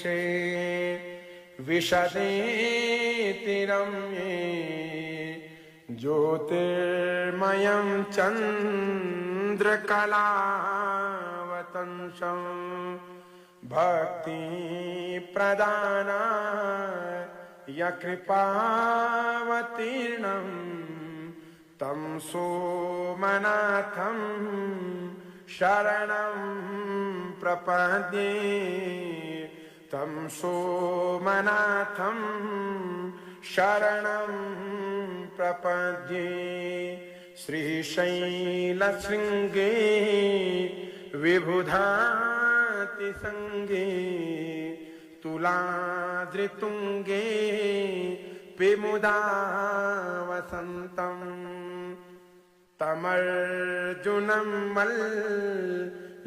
पृष्ठे विशदेति रम्ये ज्योतिर्मयं चन्द्रकलावतंसं भक्ति प्रदानाय कृपावतीर्णं तं सोमनाथं शरणं प्रपद्ये तं सोमनाथं शरणं प्रपद्ये। श्रीशैलशृङ्गे विबुधातिसङ्गे तुलाद्रितुङ्गे विमुदा वसन्तं तमर्जुनं मल्लिकपूर्वमेकम्